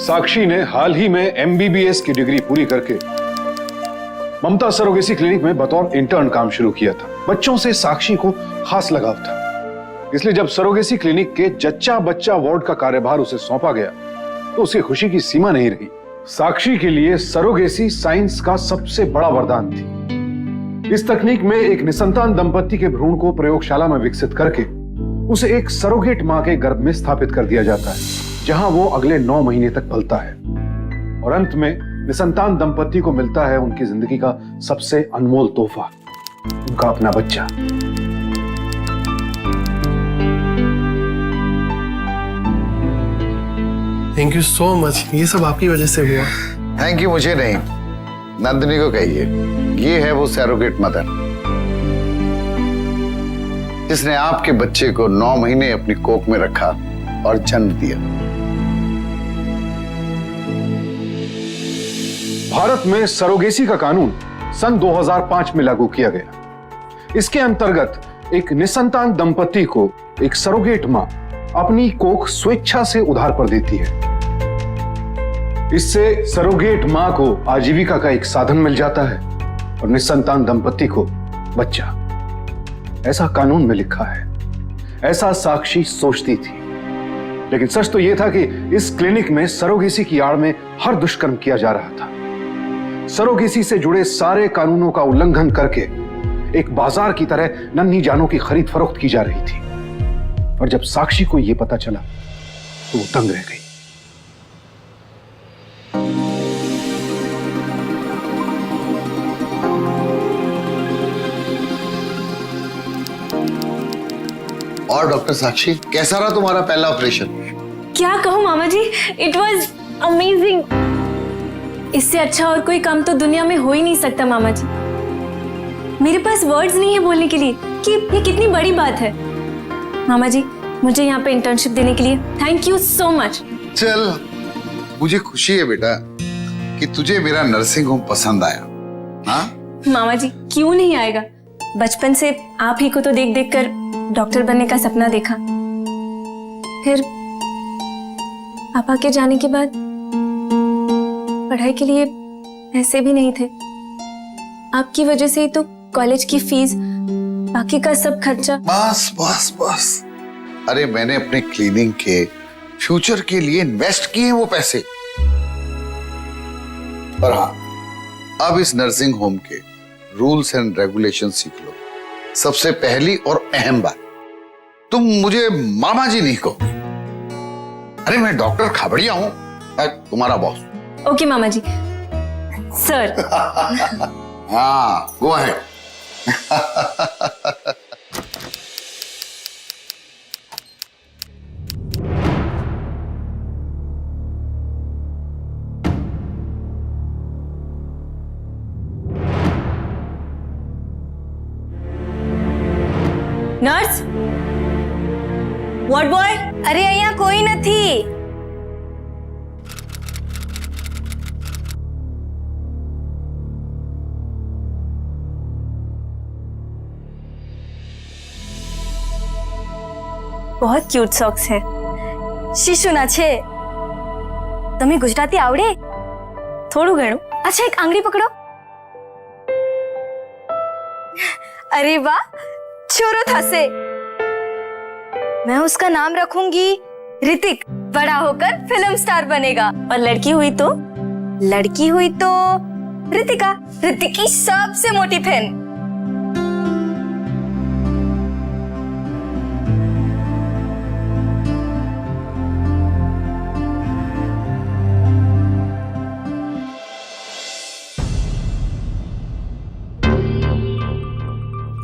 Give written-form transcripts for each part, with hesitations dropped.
साक्षी ने हाल ही में एमबीबीएस की डिग्री पूरी करके ममता सरोगेसी क्लिनिक में बतौर इंटर्न काम शुरू किया था। बच्चों से साक्षी को खास लगाव था, इसलिए जब सरोगेसी क्लिनिक के जच्चा बच्चा वार्ड का कार्यभार उसे सौंपा गया तो उसकी खुशी की सीमा नहीं रही। साक्षी के लिए सरोगेसी साइंस का सबसे बड़ा वरदान थी। इस तकनीक में एक निसंतान दंपति के भ्रूण को प्रयोगशाला में विकसित करके उसे एक सरोगेट मां के गर्भ में स्थापित कर दिया जाता है, जहां वो अगले 9 महीने तक पलता है और अंत में निसंतान दंपति को मिलता है उनकी जिंदगी का सबसे अनमोल तोहफा, उनका अपना बच्चा। थैंक यू सो मच, ये सब आपकी वजह से हुआ। थैंक यू मुझे नहीं, नंदिनी को कहिए। ये है वो सरोगेट मदर जिसने आपके बच्चे को 9 महीने अपनी कोख में रखा और जन्म दिया। भारत में सरोगेसी का कानून सन 2005 में लागू किया गया। इसके अंतर्गत एक निसंतान दंपति को एक सरोगेट मां अपनी कोख स्वेच्छा से उधार पर देती है। इससे सरोगेट मां को आजीविका का एक साधन मिल जाता है और निसंतान दंपति को बच्चा। ऐसा कानून में लिखा है, ऐसा साक्षी सोचती थी। लेकिन सच तो यह था कि इस क्लिनिक में सरोगेसी की आड़ में हर दुष्कर्म किया जा रहा था। सरोगेसी से जुड़े सारे कानूनों का उल्लंघन करके एक बाजार की तरह नन्ही जानों की खरीद फरोख्त की जा रही थी। और जब साक्षी को यह पता चला तो वो दंग रह गई। और डॉक्टर साक्षी, कैसा रहा तुम्हारा पहला ऑपरेशन? क्या कहूँ मामा जी, इट वॉज अमेजिंग। इससे अच्छा और कोई काम तो दुनिया में हो ही नहीं सकता मामा जी। मेरे पास वर्ड्स नहीं है बोलने के लिए कि ये कितनी बड़ी बात है। मामा जी, मुझे यहाँ पे इंटर्नशिप देने के लिए थैंक यू सो मच। चल, मुझे खुशी है बेटा कि तुझे मेरा नर्सिंग होम पसंद आया। हाँ मामा जी, क्यों नहीं आएगा। बचपन से आप ही को तो देख देख कर डॉक्टर बनने का सपना देखा। फिर पापा के जाने के बाद पढ़ाई के लिए पैसे भी नहीं थे। आपकी वजह से ही तो कॉलेज की फीस, बाकी का सब खर्चा। बस बस बस, अरे मैंने अपने क्लिनिक के फ्यूचर के लिए इन्वेस्ट किए वो पैसे। और हाँ, अब इस नर्सिंग होम के रूल्स एंड रेगुलेशन सीख लो। सबसे पहली और अहम बात, तुम मुझे मामा जी नहीं कहो। अरे मैं डॉक्टर खाबड़िया हूं, मैं तुम्हारा बॉस। ओके मामा जी। सर। हाँ, go ahead. Nurse, ward boy. अरे यहाँ कोई नहीं। बहुत क्यूट सॉक्स है। शिशुना छे। तमे गुजराती आवड़े? थोड़ू घणू। अच्छा, एक आंगળી पकड़ो। अरे वाह, छोरो थासे। मैं उसका नाम रखूंगी ऋतिक। बड़ा होकर फिल्म स्टार बनेगा। और लड़की हुई तो? लड़की हुई तो ऋतिका, ऋतिक की सबसे मोटी फैन।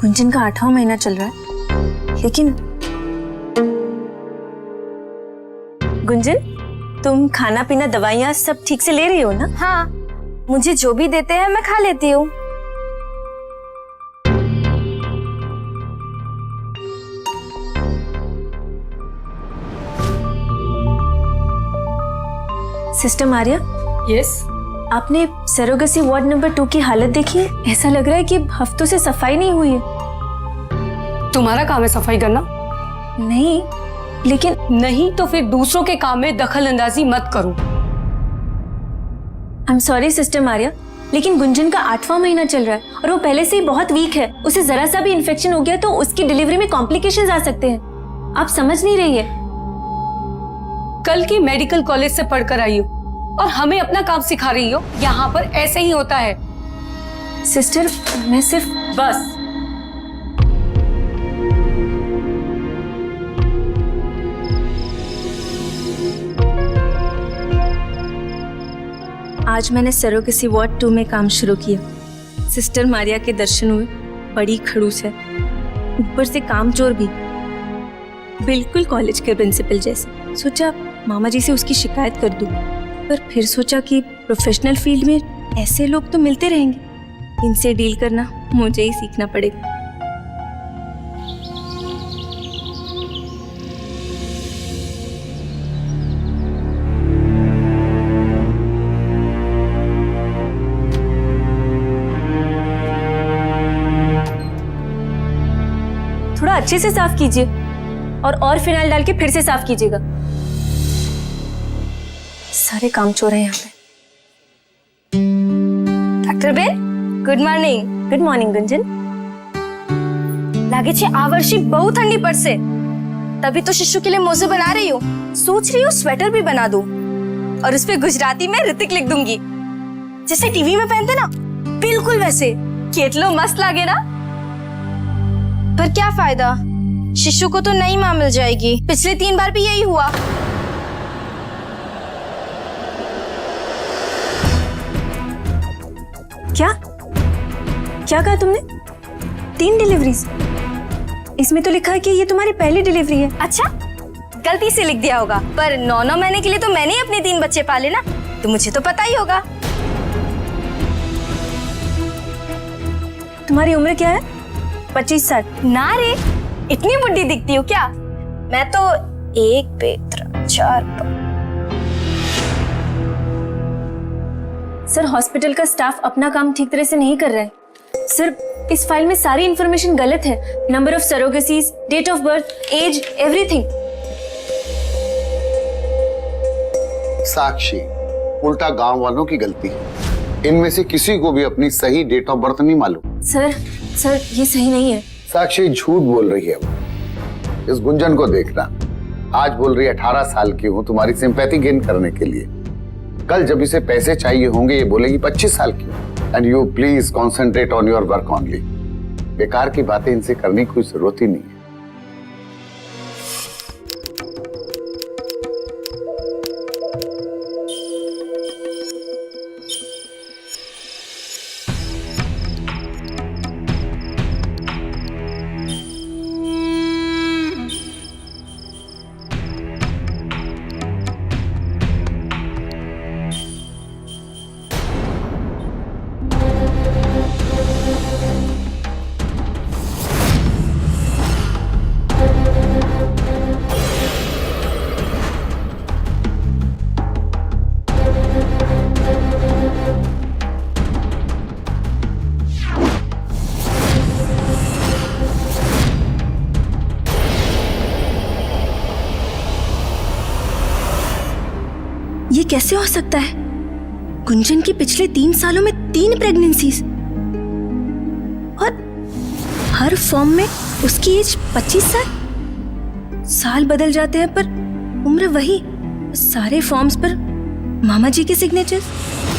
गुंजन का 8वां महीना चल रहा है, लेकिन गुंजन, तुम खाना पीना दवाइयाँ सब ठीक से ले रही हो ना? हाँ, मुझे जो भी देते हैं मैं खा लेती हूँ। सिस्टर मारिया। यस। आपने सरोगेसी वार्ड नंबर 2 की हालत देखी है? ऐसा लग रहा है कि हफ्तों से सफाई नहीं हुई है। तुम्हारा काम है सफाई करना? नहीं, लेकिन नहीं तो फिर दूसरों के काम में दखल अंदाजी मत करो। I am sorry sister Maria, लेकिन गुंजन का 8वां महीना चल रहा है और वो पहले से ही बहुत वीक है। उसे जरा सा भी इन्फेक्शन हो गया तो उसकी डिलीवरी में कॉम्प्लिकेशंस आ सकते हैं। आप समझ नहीं रही है। कल की मेडिकल कॉलेज से पढ़कर आई हो और हमें अपना काम सिखा रही हो। यहाँ पर ऐसे ही होता है। सिस्टर मैं सिर्फ बस। आज मैंने सरोगेसी वार्ड 2 में काम शुरू किया। सिस्टर मारिया के दर्शन हुए। बड़ी खड़ूस है, ऊपर से कामचोर भी, बिल्कुल कॉलेज के प्रिंसिपल जैसे। सोचा मामा जी से उसकी शिकायत कर दूं, पर फिर सोचा कि प्रोफेशनल फील्ड में ऐसे लोग तो मिलते रहेंगे, इनसे डील करना मुझे ही सीखना पड़ेगा। थोड़ा अच्छे से साफ कीजिए और फिनाइल डाल के फिर से साफ कीजिएगा। सारे कामचोर हैं यहाँ पे। ડોક્ટર બેન, good morning. Good morning Gunjan. लागे छे आ वर्षे बहुत ठंडी पड़से, तभी तो शिशु के लिए मौसम बना रही हूँ। सोच रही हूँ स्वेटर भी बना दूँ और उस पे गुजराती में ऋतिक लिख दूंगी, जैसे टीवी में पहनते ना, बिल्कुल वैसे। केतलो मस्त लागे ना। पर क्या फायदा, शिशु को तो नई माँ मिल जाएगी। पिछले 3 बार भी यही हुआ। क्या क्या कहा तुमने? 3 डिलीवरीज? इसमें तो लिखा है कि ये तुम्हारी पहली डिलीवरी है। अच्छा, गलती से लिख दिया होगा, पर 9 महीने के लिए तो मैंने ही अपने 3 बच्चे पाले ना, तो मुझे तो पता ही होगा। तुम्हारी उम्र क्या है? 25 साल? ना रे, इतनी बुढ़ी दिखती हूँ क्या? मैं तो 1 2 3 4 सर, हॉस्पिटल का स्टाफ अपना काम ठीक तरह से नहीं कर रहा है। सर, इस फाइल में सारी इंफॉर्मेशन गलत है। Number of surrogacies, date of birth, age, everything. Sakshi, उल्टा गांव वालों की गलती है। इनमें से किसी को भी अपनी सही डेट ऑफ बर्थ नहीं मालूम। सर ये सही नहीं है। साक्षी झूठ बोल रही है वो। इस गुंजन को देखना, आज बोल रही है 18 साल की हूं तुम्हारी सिंपैथी गेन करने के लिए। कल जब इसे पैसे चाहिए होंगे ये बोलेगी 25 साल की। And you please concentrate on your work only. बेकार की बातें इनसे करने की कोई जरूरत ही नहीं है। ये कैसे हो सकता है? गुंजन की पिछले 3 सालों में 3 प्रेगनेंसीज और हर फॉर्म में उसकी एज 25 साल। साल बदल जाते हैं पर उम्र वही। सारे फॉर्म्स पर मामा जी के सिग्नेचर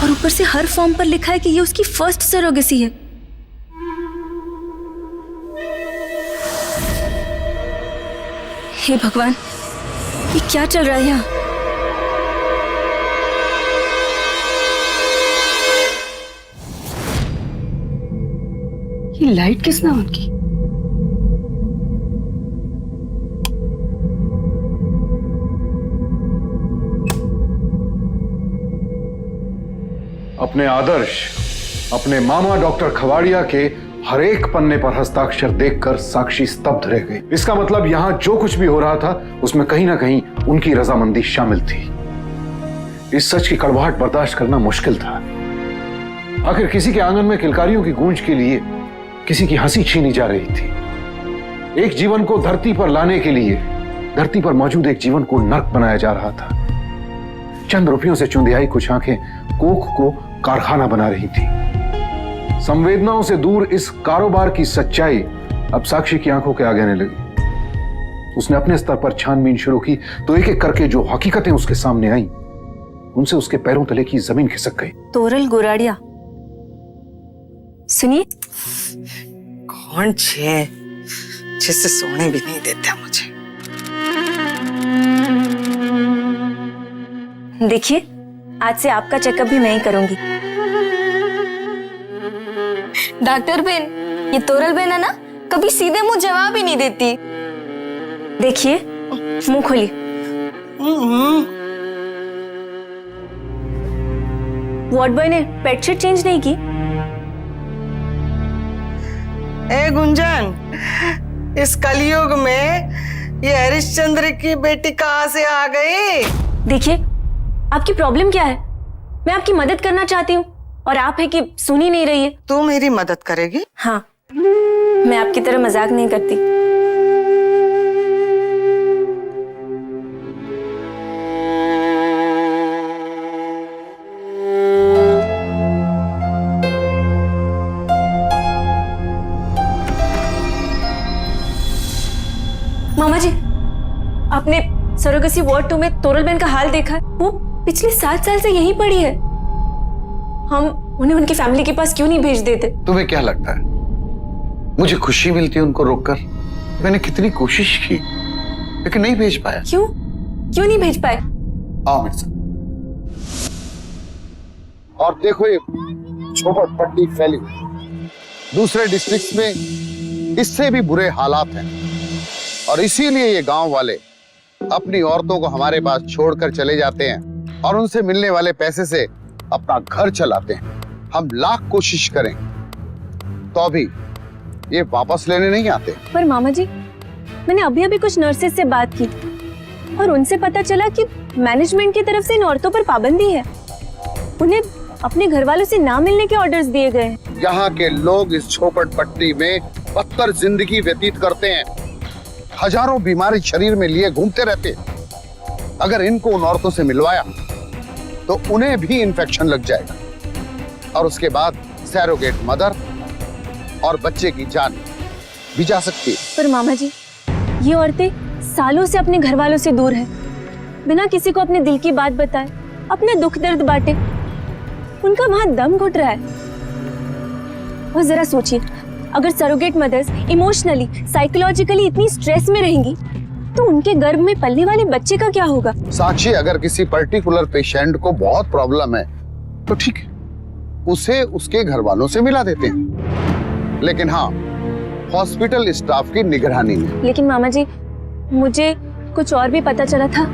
और ऊपर से हर फॉर्म पर लिखा है कि ये उसकी फर्स्ट सरोगेसी है। हे भगवान, ये क्या चल रहा है यहाँ? ये लाइट किसने ऑन की? अपने आदर्श, अपने मामा डॉक्टर खवाड़िया के हर एक पन्ने पर हस्ताक्षर देखकर साक्षी स्तब्ध रह गई। इसका मतलब यहां जो कुछ भी हो रहा था उसमें कहीं ना कहीं उनकी रजामंदी शामिल थी। इस सच की कड़वाहट बर्दाश्त करना मुश्किल था। आखिर किसी के आंगन में किलकारियों की गूंज के लिए किसी की हंसी छीनी जा रही थी। एक जीवन को धरती पर लाने के लिए धरती पर मौजूद एक जीवन को नर्क बनाया जा रहा था। चंद रुपयों से चुंदियाई कुछ आंखें कोख को कारखाना बना रही थी। संवेदनाओं से दूर इस कारोबार की सच्चाई अब साक्षी की आंखों के आगे आने लगी। उसने अपने स्तर पर छानबीन शुरू की तो एक एक करके जो हकीकतें उसके सामने आईं, उनसे उसके पैरों तले की जमीन खिसक गई। तोरल गोराड़िया, सुनिए। कौन छे जिससे सोने भी नहीं देते मुझे। देखिए, आज से आपका चेकअप भी मैं ही करूंगी। डॉक्टर बेन, ये तोरल बेन है ना, कभी सीधे मुंह जवाब ही नहीं देती। देखिए, मुंह खोलिए। वार्ड बॉय ने बेडशीट चेंज नहीं की? ए गुंजन, इस कलयुग में ये हरिश्चंद्र की बेटी कहाँ से आ गई? देखिए, आपकी प्रॉब्लम क्या है? मैं आपकी मदद करना चाहती हूँ और आप है कि सुन ही नहीं रही है। तू मेरी मदद करेगी? हाँ, मैं आपकी तरह मजाक नहीं करती। मामा जी, आपने सरोगेसी वार्ड 2 में तोरल बहन का हाल देखा है? वो पिछले 7 साल से यहीं पड़ी है। हम उन्हें उनकी फैमिली के पास क्यों नहीं भेज देते? तुम्हें क्या लगता है मुझे खुशी मिलती है उनको रोककर? मैंने कितनी कोशिश की लेकिन नहीं भेज पाया। क्यों नहीं भेज पाए? आओ मेरे साथ और देखो, ये झोपड़पट्टी फैली हुई, दूसरे डिस्ट्रिक्ट्स में इससे भी बुरे हालात हैं और इसीलिए ये गांव वाले अपनी औरतों को हमारे पास छोड़कर चले जाते हैं और उनसे मिलने वाले पैसे से अपना घर चलाते हैं। हम लाख कोशिश करें तो भी ये वापस लेने नहीं आते। पर मामा जी, मैंने अभी अभी कुछ नर्सेस से बात की और उनसे पता चला कि मैनेजमेंट की तरफ से इन औरतों पर पाबंदी है। उन्हें अपने घर वालों से ना मिलने के ऑर्डर्स दिए गए हैं। यहाँ के लोग इस झोपड़पट्टी में बदतर जिंदगी व्यतीत करते हैं, हजारों बीमारी शरीर में लिए घूमते रहते हैं। अगर इनको उन औरतों से मिलवाया तो उन्हें भी इन्फेक्शन लग जाएगा और उसके बाद सैरोगेट मदर और बच्चे की जान भी जा सकती है। पर मामा जी, ये औरतें सालों से अपने घर वालों से दूर हैं, बिना किसी को अपने दिल की बात बताए अपने दुख दर्द बांटे। उनका वहां दम घुट रहा है। और जरा सोचिए, अगर सरोगेट मदर्स इमोशनली, साइकोलॉजिकली इतनी स्ट्रेस में रहेंगी तो उनके गर्भ में पलने वाले बच्चे का क्या होगा? साक्षी, अगर किसी पर्टिकुलर पेशेंट को बहुत प्रॉब्लम है तो ठीक है, उसे उसके घर वालों से मिला देते हैं, लेकिन हाँ, हॉस्पिटल स्टाफ की निगरानी में। लेकिन मामा जी, मुझे कुछ और भी पता चला था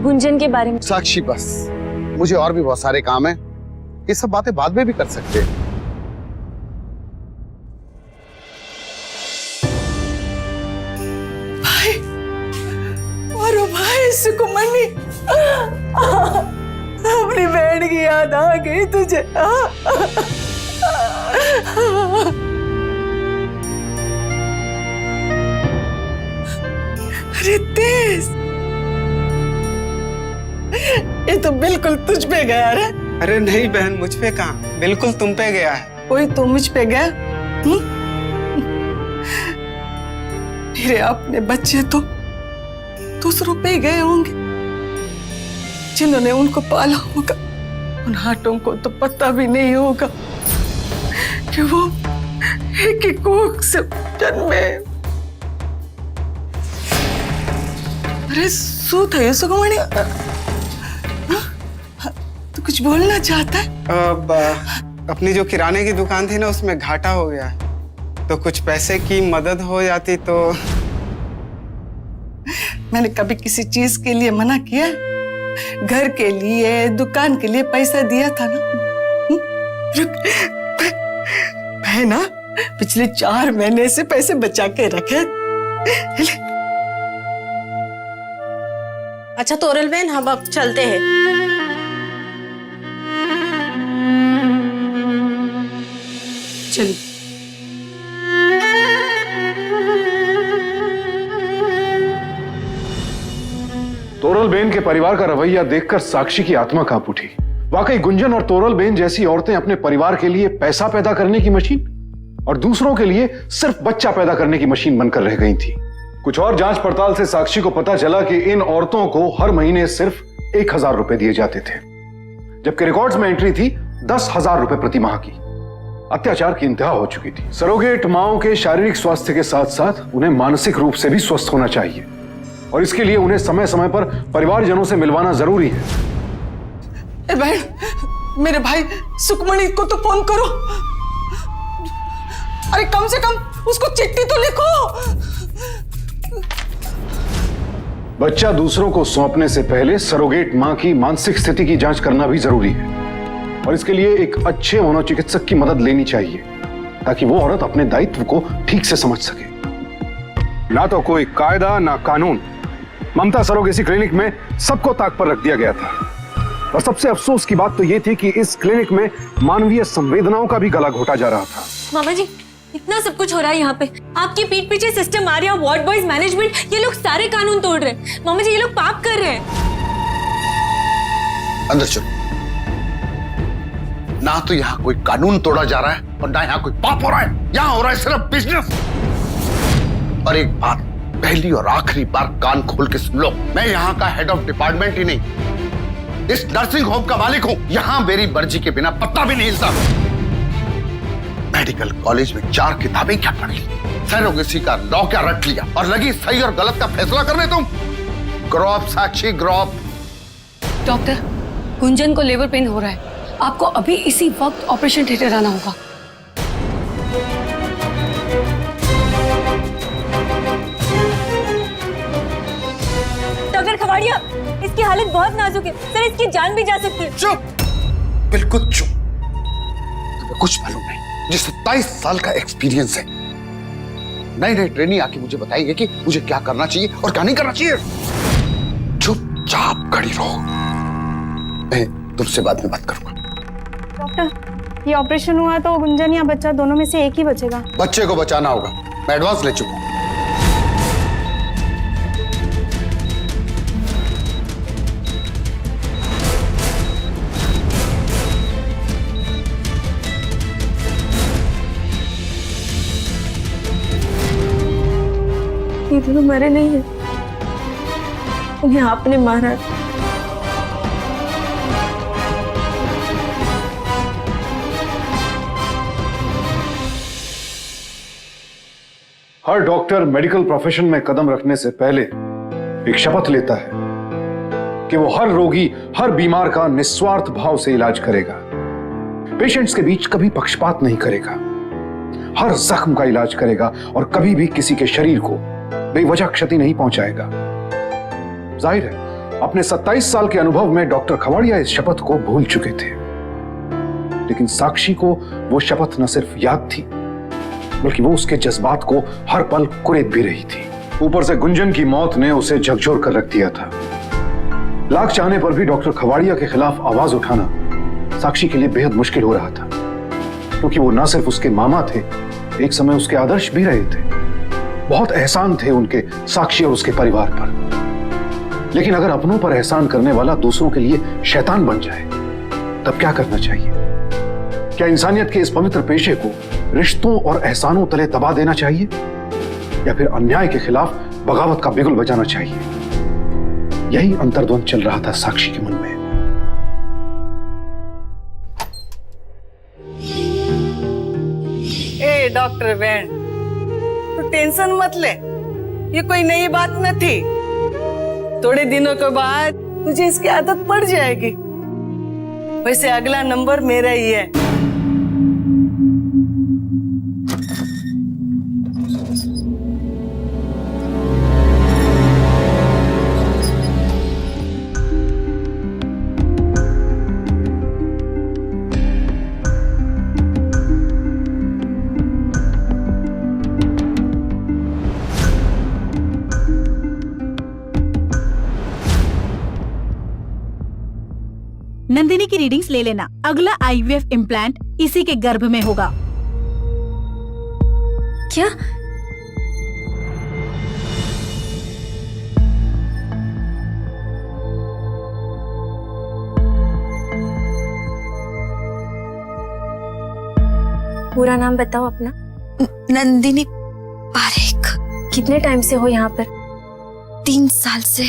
गुंजन के बारे में। साक्षी, बस, मुझे और भी बहुत सारे काम हैं, ये सब बातें बाद में भी कर सकते हैं। भाई सुकुमनी, अपनी बहन की याद आ गई तुझे? रितेश, ये तो बिल्कुल तुझ पे गया रे। अरे नहीं बहन, मुझ पे कहाँ, बिल्कुल तुम पे गया है। कोई तो मुझ पे गया? मेरे अपने बच्चे तो दूसरों पे ही गए होंगे, जिन्होंने उनको पाला होगा। उन हाथों को तो पता भी नहीं होगा कि वो एक ही कोख से जन्मे। अरे सूत है सुगमणि, तू कुछ बोलना चाहता है? अब अपनी जो किराने की दुकान थी ना, उसमें घाटा हो गया है, तो कुछ पैसे की मदद हो जाती तो। मैंने कभी किसी चीज के लिए मना किया? घर के लिए, दुकान के लिए पैसा दिया था ना। मैं ना पिछले 4 महीने से पैसे बचा के रखे। अच्छा तोरल बहन, हम अब चलते हैं। चलिए। तोरल बेन के परिवार का रवैया देखकर साक्षी की आत्मा कांप उठी। वाकई गुंजन और तोरल बेन जैसी औरतें अपने परिवार के लिए पैसा पैदा करने की मशीन और दूसरों के लिए सिर्फ बच्चा पैदा करने की मशीन बनकर रह गई थी। कुछ और जांच पड़ताल से साक्षी को पता चला कि इन औरतों को हर महीने सिर्फ 1000 रुपए दिए जाते थे, जबकि रिकॉर्ड्स में एंट्री थी 10,000 रुपए प्रति माह की। अत्याचार की इंतहा हो चुकी थी। सरोगेट माओं के शारीरिक स्वास्थ्य के साथ साथ उन्हें मानसिक रूप से भी स्वस्थ होना चाहिए और इसके लिए उन्हें समय समय पर परिवारजनों से मिलवाना जरूरी है। ए बहन, मेरे भाई सुखमणि को तो फोन करो। अरे कम से कम उसको चिट्ठी तो लिखो। बच्चा दूसरों को सौंपने से पहले सरोगेट मां की मानसिक स्थिति की जांच करना भी जरूरी है और इसके लिए एक अच्छे मनोचिकित्सक की मदद लेनी चाहिए ताकि वो औरत अपने दायित्व को ठीक से समझ सके। ना तो कोई कायदा ना कानून, ममता सरोगेसी क्लिनिक में सबको ताक पर रख दिया गया था और सबसे अफसोस की बात तो ये थी कि इस क्लिनिक में मानवीय संवेदनाओं का भी गला घोटा जा रहा था। मामा जी, इतना सब कुछ हो रहा है यहाँ पे, आपकी पीठ पीछे system Arya, ward boys, management, ये लोग सारे कानून तोड़ रहे हैं। मामा जी, ये लोग पाप कर रहे हैं। अंदर चलो। ना तो यहाँ कोई कानून तोड़ा जा रहा है और ना यहाँ कोई पाप हो रहा है। यहाँ हो रहा है सिर्फ बिजनेस। और एक बात पहली और आखिरी बार कान खोल के सुन लो, मैं यहाँ का हेड ऑफ डिपार्टमेंट ही नहीं, इस नर्सिंग होम का मालिक हूं। यहाँ मेरी मर्जी के बिना पत्ता भी नहीं हिलता। मेडिकल कॉलेज में 4 किताबें क्या पढ़ ली, सरोगेसी का लॉ क्या रट लिया और लगी सही और गलत का फैसला करने तुम। ग्रो अप साक्षी, ग्रो अप। डॉक्टर, गुंजन को लेबर पेन हो रहा है, आपको अभी इसी वक्त ऑपरेशन थिएटर आना होगा। डॉक्टर खवाड़िया, इसकी हालत बहुत नाजुक है सर, इसकी जान भी जा सकती है। चुप, बिल्कुल चुप। तुम्हें कुछ मालूम नहीं। मुझे 27 साल का एक्सपीरियंस है। नई नई ट्रेनिंग आके मुझे बताएंगे कि मुझे क्या करना चाहिए और क्या नहीं करना चाहिए। चुपचाप खड़ी रहो, मैं तुमसे बाद में बात करूंगा। डॉक्टर, ये ऑपरेशन हुआ तो गुंजन या बच्चा दोनों में से एक ही बचेगा। बच्चे को बचाना होगा, मैं एडवांस ले चुका हूं। ये दोनों मरे नहीं है, उन्हें आपने मारा। हर डॉक्टर मेडिकल प्रोफेशन में कदम रखने से पहले एक शपथ लेता है कि वो हर रोगी, हर बीमार का निस्वार्थ भाव से इलाज करेगा, पेशेंट्स के बीच कभी पक्षपात नहीं करेगा, हर जख्म का इलाज करेगा और कभी भी किसी के शरीर को बेवजह क्षति नहीं पहुंचाएगा। जाहिर है, अपने 27 साल के अनुभव में डॉक्टर खवाड़िया इस शपथ को भूल चुके थे, लेकिन साक्षी को वो शपथ न सिर्फ याद थी बल्कि वो उसके जज्बात को हर पल कुरेद भी रही थी। ऊपर से गुंजन की मौत ने उसे झकझोर कर रख दिया था। लाख चाहने पर भी डॉक्टर खवाड़िया के खिलाफ आवाज उठाना साक्षी के लिए बेहद मुश्किल हो रहा था, क्योंकि वो न सिर्फ उसके मामा थे, एक समय उसके आदर्श भी रहे थे। बहुत एहसान थे उनके साक्षी और उसके परिवार पर। लेकिन अगर अपनों पर एहसान करने वाला दूसरों के लिए शैतान बन जाए तब क्या करना चाहिए? क्या इंसानियत के इस पवित्र पेशे को रिश्तों और एहसानों तले दबा देना चाहिए या फिर अन्याय के खिलाफ बगावत का बिगुल बजाना चाहिए? यही अंतर्द्वंद चल रहा था साक्षी के मन में। ए डॉक्टर बहन, तू टेंशन मत ले, ये कोई नई बात न थी। थोड़े दिनों के बाद तुझे इसकी आदत पड़ जाएगी। वैसे अगला नंबर मेरा ही है। नंदिनी की रीडिंग्स ले लेना, अगला आईवीएफ इम्प्लांट इसी के गर्भ में होगा। क्या? पूरा नाम बताओ अपना। नंदिनी पारेख। कितने टाइम से हो यहाँ पर? 3 साल से।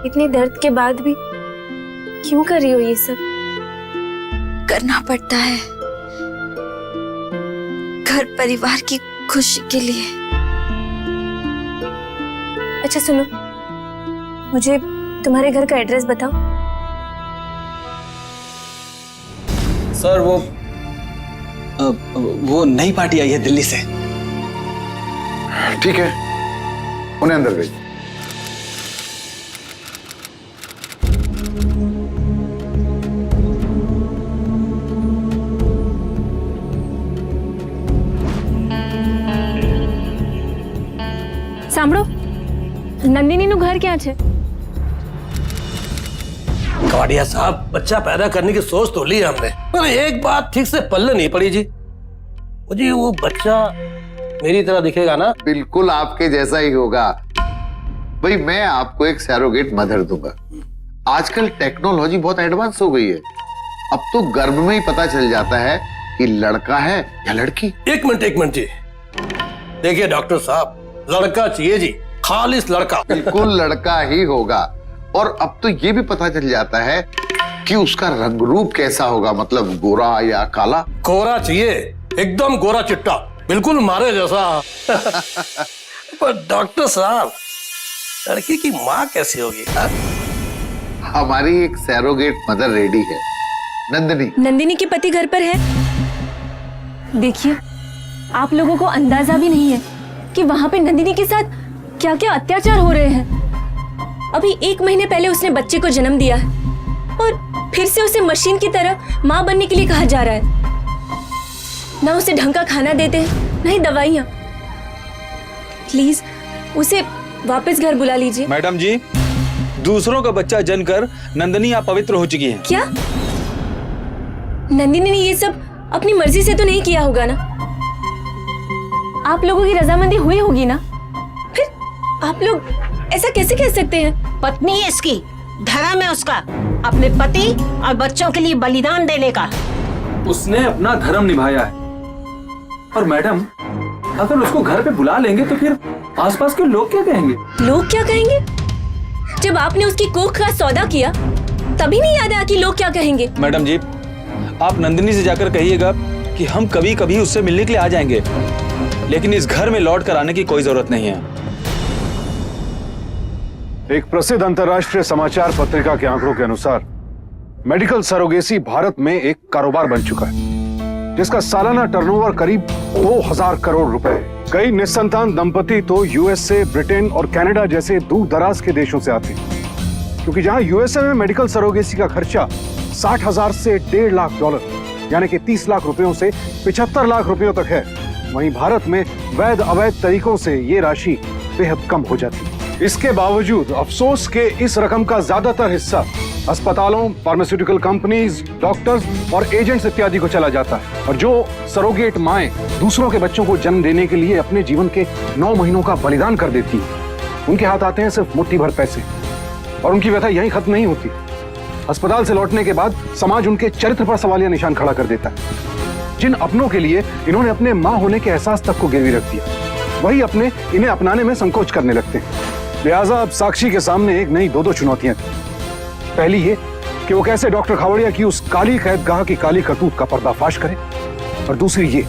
इतने दर्द के बाद भी क्यों कर रही हो ये सब? करना पड़ता है, घर परिवार की खुशी के लिए। अच्छा सुनो, मुझे तुम्हारे घर का एड्रेस बताओ। सर वो नई पार्टी आई है दिल्ली से। ठीक है, उन्हें अंदर भेज। સાંભળો, નંદિનીનું ઘર ક્યાં છે? कवाड़िया साहब, बच्चा पैदा करने की सोच तो ली हमने, पर एक बात ठीक से पल्ले नहीं पड़ी जी। मुझे वो बच्चा मेरी तरह दिखेगा ना? बिल्कुल आपके जैसा ही होगा। भाई मैं आपको एक सैरोगेट मदर दूंगा। आजकल टेक्नोलॉजी बहुत एडवांस हो गई है, अब तो गर्भ में ही पता चल जाता है कि लड़का है या लड़की। एक मिनट जी, देखिए डॉक्टर साहब, लड़का चाहिए जी, खालिस लड़का। बिल्कुल लड़का ही होगा। और अब तो ये भी पता चल जाता है कि उसका रंग रूप कैसा होगा, मतलब गोरा या काला। गोरा चाहिए, एकदम गोरा चिट्टा, बिल्कुल मारे जैसा। पर डॉक्टर साहब, लड़की की माँ कैसी होगी? हमारी एक सैरोगेट मदर रेडी है, नंदिनी। नंदिनी के पति घर पर है। देखिए, आप लोगों को अंदाजा भी नहीं है कि वहां पे नंदिनी के साथ क्या क्या अत्याचार हो रहे हैं। अभी 1 महीने पहले उसने बच्चे को जन्म दिया है और फिर से उसे मशीन की तरह माँ बनने के लिए कहा जा रहा है। ना उसे ढंग का खाना देते हैं, ना ही दवाइयाँ। प्लीज उसे वापस घर बुला लीजिए। मैडम जी, दूसरों का बच्चा जनकर नंदिनी आप पवित्र हो चुकी हैं। क्या नंदिनी ने ये सब अपनी मर्जी से तो नहीं किया होगा ना? आप लोगों की रजामंदी हुई होगी ना? फिर आप लोग ऐसा कैसे कह सकते हैं? पत्नी है इसकी, धर्म है उसका अपने पति और बच्चों के लिए बलिदान देने का। उसने अपना धर्म निभाया है। और मैडम, अगर उसको घर पे बुला लेंगे तो फिर आसपास के लोग क्या कहेंगे? लोग क्या कहेंगे? जब आपने उसकी कोख का सौदा किया तभी नहीं याद आया कि लोग क्या कहेंगे? मैडम जी, आप नंदिनी से जाकर कहिएगा कि हम कभी कभी उससे मिलने के लिए आ जाएंगे, लेकिन इस घर में लौट कर आने की कोई जरूरत नहीं है। एक प्रसिद्ध अंतर्राष्ट्रीय समाचार पत्रिका के आंकड़ों के अनुसार मेडिकल सरोगेसी भारत में एक कारोबार बन चुका है, जिसका सालाना टर्नओवर करीब 2000 करोड़ रुपए है। कई निसंतान दंपति तो यूएसए, ब्रिटेन और कनाडा जैसे दूर दराज के देशों से आते हैं, क्योंकि जहां यूएसए में मेडिकल सरोगेसी का खर्चा 60,000 से $1.5 लाख यानी कि 30 लाख रुपयों से 75 लाख रुपयों तक है, वहीं भारत में वैध अवैध तरीकों से ये राशि बेहद कम हो जाती है। इसके बावजूद अफसोस के इस रकम का ज्यादातर हिस्सा अस्पतालों, फार्मास्यूटिकल कंपनीज, डॉक्टर्स और एजेंट्स इत्यादि को चला जाता है। और जो सरोगेट माएं दूसरों के बच्चों को जन्म देने के लिए अपने जीवन के 9 महीनों का बलिदान कर देती हैं, उनके हाथ आते हैं सिर्फ मुट्ठी भर पैसे, और उनकी व्यथा यहीं खत्म नहीं होती। अस्पताल से लौटने के बाद समाज उनके चरित्र पर सवालिया निशान खड़ा कर देता है। जिन अपनों के लिए इन्होंने अपने मां होने के एहसास तक को गिरवी रख दिया, वही अपने इन्हें अपनाने में संकोच करने लगते हैं। लिहाजा अब साक्षी के सामने एक नई 2 चुनौतियां थी। पहली ये कि वो कैसे डॉक्टर खावड़िया की उस काली कैदगाह की काली करतूत का पर्दाफाश करे, और दूसरी ये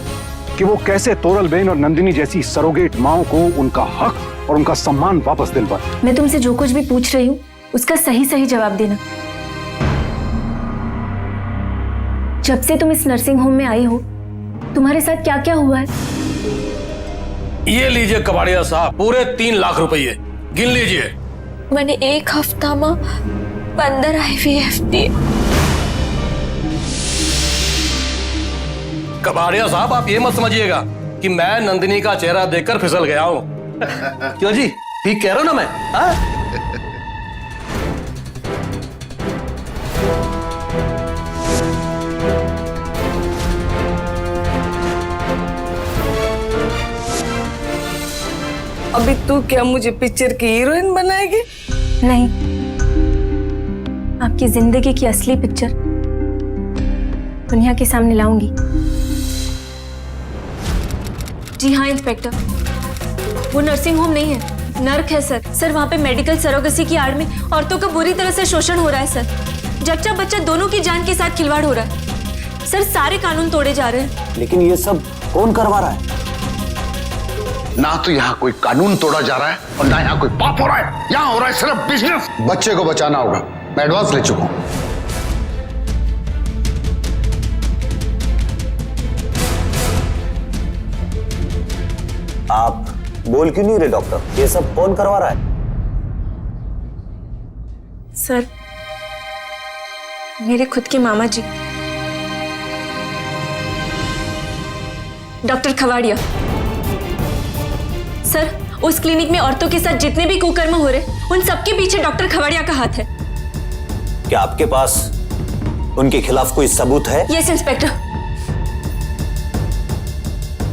कि वो कैसे तोरलबेन और नंदिनी जैसी सरोगेट माओं को उनका हक और उनका सम्मान वापस दिलवाए। मैं तुमसे जो कुछ भी पूछ रही हूँ उसका सही सही जवाब देना। जब से तुम इस नर्सिंग होम में आई हो, तुम्हारे साथ क्या क्या हुआ है? ये लीजिए कबाड़िया साहब, पूरे 3 लाख रुपये, गिन लीजिए। मैंने 1 हफ्ता में 15 IVF दिए। कबाड़िया साहब, आप ये मत समझिएगा कि मैं नंदिनी का चेहरा देखकर फिसल गया हूँ। क्यों जी, ठीक कह रहा हूं ना मैं? हाँ? अभी तू क्या मुझे पिक्चर की हीरोइन बनाएगी? नहीं, आपकी जिंदगी की असली पिक्चर दुनिया के सामने लाऊंगी। जी हाँ इंस्पेक्टर, वो नर्सिंग होम नहीं है, नर्क है सर। सर वहाँ पे मेडिकल सरोगेसी की आड़ में औरतों का बुरी तरह से शोषण हो रहा है सर। जच्चा बच्चा दोनों की जान के साथ खिलवाड़ हो रहा है सर। सारे कानून तोड़े जा रहे हैं। लेकिन ये सब कौन करवा रहा है? ना तो यहाँ कोई कानून तोड़ा जा रहा है और ना यहाँ कोई पाप हो रहा है। यहाँ हो रहा है सिर्फ बिजनेस। बच्चे को बचाना होगा, मैं एडवांस ले चुका हूं। आप बोल क्यों नहीं रहे डॉक्टर? ये सब कौन करवा रहा है? सर मेरे खुद के मामा जी, डॉक्टर खवाड़िया। सर उस क्लिनिक में औरतों के साथ जितने भी कुकर्म हो रहे उन सबके पीछे डॉक्टर खवाड़िया का हाथ है। क्या आपके पास उनके खिलाफ कोई सबूत है? यस इंस्पेक्टर,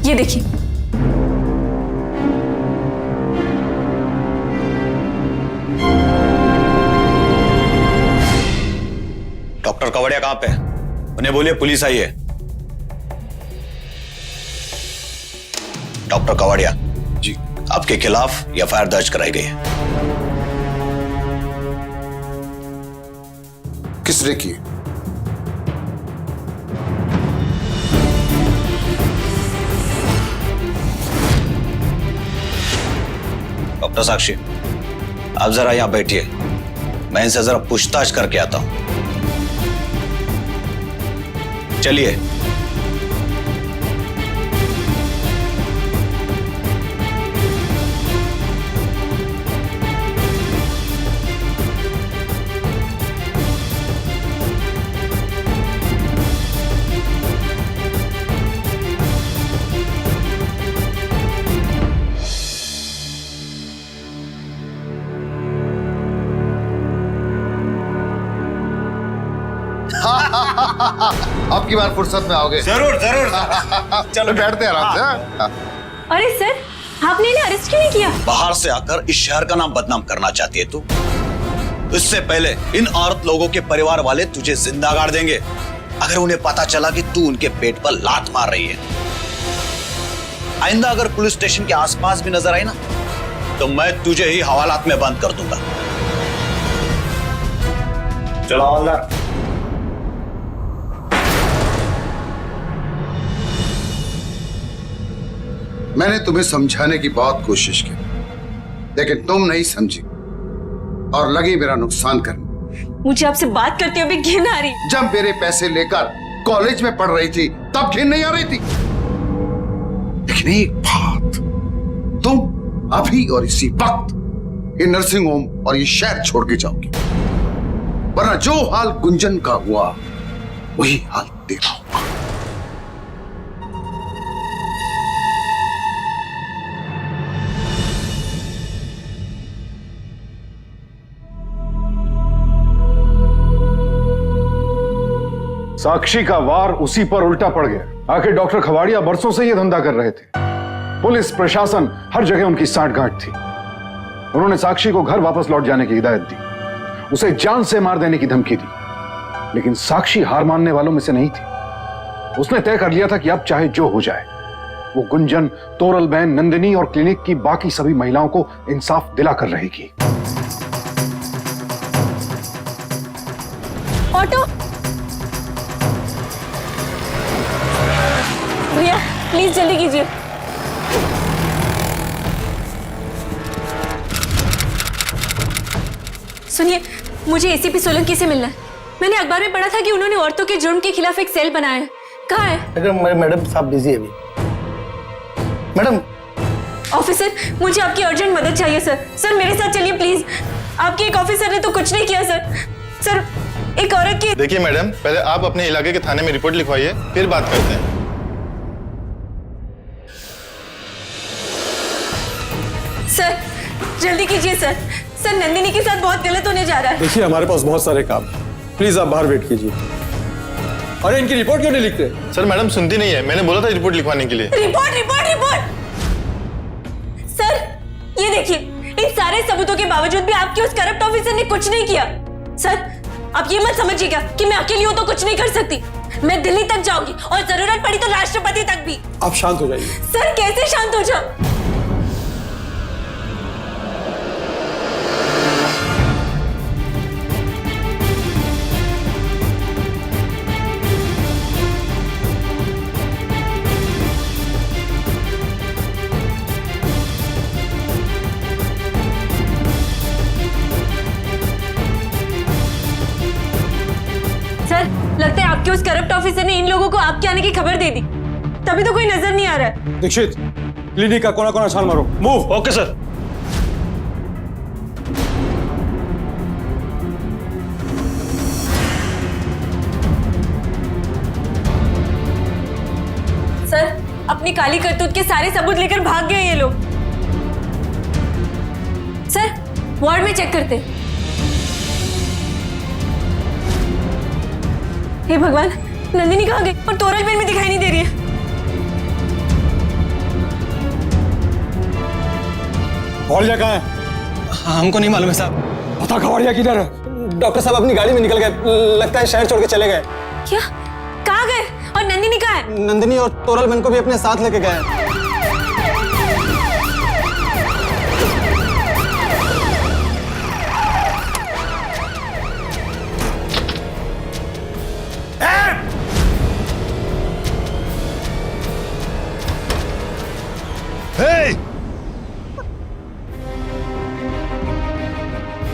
ये देखिए। डॉक्टर कवाड़िया कहां पे? उन्हें बोलिए पुलिस आई है। डॉक्टर कवाड़िया जी, आपके खिलाफ एफआईआर दर्ज कराई गई है। किसने की? डॉक्टर साक्षी, आप जरा यहां बैठिए, मैं इनसे जरा पूछताछ करके आता हूं। चलिए। अब की बार फुर्सत में आओगे? जरूर जरूर। चलो बैठते हैं आराम से। अरे सर आपने इन्हें अरेस्ट क्यों नहीं किया? बाहर से आकर इस शहर का नाम बदनाम करना चाहती है तू? इससे पहले इन औरत लोगों के परिवार वाले तुझे जिंदा गाड़ देंगे अगर उन्हें पता चला कि तू उनके पेट पर लात मार रही है। आइंदा अगर पुलिस स्टेशन के आसपास भी नजर आई ना तो मैं तुझे ही हवालात में बंद कर दूंगा। चलो हवलदार। मैंने तुम्हें समझाने की बहुत कोशिश की, लेकिन तुम नहीं समझी और लगी मेरा नुकसान करने। मुझे आपसे बात करते हुए घिन आ रही। जब मेरे पैसे लेकर कॉलेज में पढ़ रही थी तब घिन नहीं आ रही थी, लेकिन एक बात, तुम अभी और इसी वक्त ये नर्सिंग होम और ये शहर छोड़ के जाओगी, वरना जो हाल गुंजन का हुआ वही हाल तेरा होगा। साक्षी का वार उसी पर उल्टा पड़ गया। आखिर डॉक्टर खवाड़िया बरसों से ये धंधा कर रहे थे। पुलिस प्रशासन हर जगह उनकी सांठगांठ थी। उन्होंने साक्षी को घर वापस लौट जाने की हिदायत दी, उसे जान से मार देने की धमकी दी, लेकिन साक्षी हार मानने वालों में से नहीं थी। उसने तय कर लिया था कि अब चाहे जो हो जाए वो गुंजन, तोरल बहन, नंदिनी और क्लिनिक की बाकी सभी महिलाओं को इंसाफ दिलाकर रहेगी। ऑटो भैया प्लीज जल्दी कीजिए। सुनिए, मुझे एसीपी सोलंकी से मिलना है। मैंने अखबार में पढ़ा था कि उन्होंने औरतों के जुर्म के खिलाफ एक सेल बनाया है। कहाँ है? मैडम साहब बिजी है अभी। मैडम। ऑफिसर, मुझे आपकी अर्जेंट मदद चाहिए सर। सर मेरे साथ चलिए प्लीज। आपके एक ऑफिसर ने तो कुछ नहीं किया सर। सर एक औरत की। देखिए मैडम, पहले आप अपने इलाके के थाने में रिपोर्ट लिखवाइए, फिर बात करते हैं। सर जल्दी कीजिए सर। सर नंदिनी के साथ बहुत गलत होने जा रहा है। देखिए हमारे पास बहुत सारे काम, प्लीज आप बाहर वेट कीजिए। अरे इनकी रिपोर्ट क्यों नहीं लिखते? सर मैडम सुनती नहीं है, मैंने बोला था रिपोर्ट लिखवाने के लिए। Report report report. सर ये देखिए, इन सारे सबूतों के बावजूद भी आपके उस करप्ट ऑफिसर ने कुछ नहीं किया। सर आप ये मत समझिएगा कि मैं अकेली हूं तो कुछ नहीं कर सकती। मैं दिल्ली तक जाऊंगी और जरूरत पड़ी तो राष्ट्रपति तक भी। आप शांत हो जाइए। सर कैसे शांत हो जाऊं? सर लगता है आपके उस करप्ट ऑफिसर ने इन लोगों को आपके आने की खबर दे दी, तभी तो कोई नजर नहीं आ रहा है। दीक्षित, क्लिनिक का कोना कोना छान मारो। मूव। Okay sir. सर अपनी काली करतूत के सारे सबूत लेकर भाग गए ये लोग। सर वार्ड में चेक करते। हे भगवान, नंदिनी कहाँ गई और तोरल बेन में दिखाई नहीं दे रही है। खवड़िया कहाँ है? हमको नहीं मालूम है साहब। पता खवड़िया किधर है? डॉक्टर साहब अपनी गाड़ी में निकल गए, लगता है शहर छोड़ के चले गए। क्या? कहाँ गए? और नंदिनी कहाँ है? नंदिनी और तोरल बहन को भी अपने साथ लेके गए।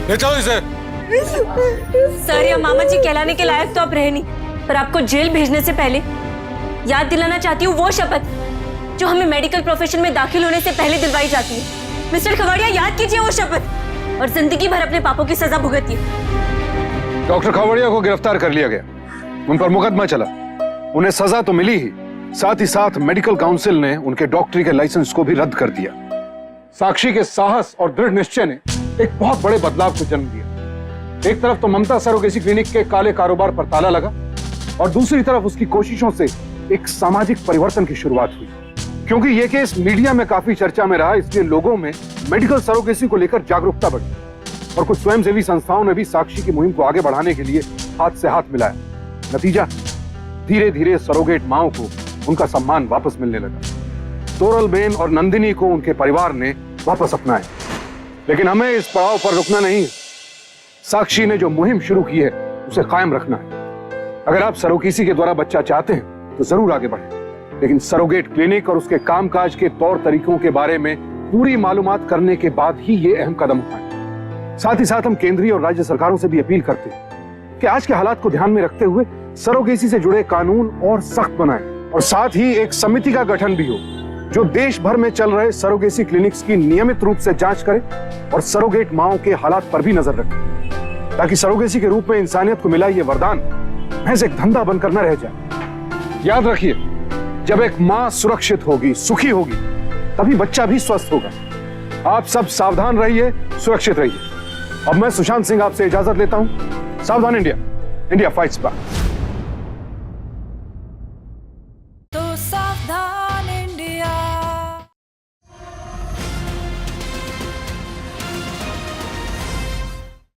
ले चलो इसे। सर या मामा जी कहलाने के लायक तो आप रहे नहीं, पर आपको जेल भेजने से पहले याद दिलाना चाहती हूँ वो शपथ जो हमें मेडिकल प्रोफेशन में दाखिल होने से पहले दिलवाई जाती है। मिस्टर खवाड़िया, याद कीजिए वो शपथ और जिंदगी भर अपने पापों की सजा भुगतिए। डॉक्टर खवड़िया को गिरफ्तार कर लिया गया, उन पर मुकदमा चला, उन्हें सजा तो मिली ही, साथ ही साथ मेडिकल काउंसिल ने उनके डॉक्टरी के लाइसेंस को भी रद्द कर दिया। साक्षी के साहस और दृढ़ निश्चय ने एक बहुत बड़े बदलाव को जन्म दिया। एक तरफ तो ममता सरोगेसी क्लिनिक के काले कारोबार पर ताला लगा और दूसरी तरफ उसकी कोशिशों से एक सामाजिक परिवर्तन की शुरुआत हुई। क्योंकि यह केस मीडिया में काफी चर्चा में रहा, इसलिए लोगों में मेडिकल सरोगेसी को लेकर जागरूकता बढ़ी और कुछ स्वयंसेवी संस्थाओं ने भी साक्षी की मुहिम को आगे बढ़ाने के लिए हाथ से हाथ मिलाया। नतीजा, धीरे धीरे सरोगेट माओं को उनका सम्मान वापस मिलने लगा। तोरल बेन और नंदिनी को उनके परिवार ने वापस अपनाया। लेकिन हमें इस पड़ाव पर रुकना नहीं है। साक्षी ने जो मुहिम शुरू की है उसे कायम रखना है। अगर आप सरोगेसी के द्वारा बच्चा चाहते हैं तो जरूर आगे बढ़ें, लेकिन सरोगेट क्लिनिक और उसके कामकाज के तौर तरीकों के बारे में पूरी मालूमात करने के बाद ही ये अहम कदम उठाएं। साथ ही साथ हम केंद्रीय और राज्य सरकारों से भी अपील करते हैं कि आज के हालात को ध्यान में रखते हुए सरोगेसी से जुड़े कानून और सख्त बनाएं और साथ ही एक समिति का गठन भी हो जो देश भर में चल रहे सरोगेसी क्लिनिक्स की नियमित रूप से जांच करे और सरोगेट माओं के हालात पर भी नजर रखे, ताकि सरोगेसी के रूप में इंसानियत को मिला ये वरदान महज एक धंधा बनकर न रह जाए। याद रखिए, जब एक मां सुरक्षित होगी, सुखी होगी, तभी बच्चा भी स्वस्थ होगा। आप सब सावधान रहिए, सुरक्षित रहिए। अब मैं सुशांत सिंह आपसे इजाजत लेता हूं। सावधान इंडिया, इंडिया फाइट्स बैक।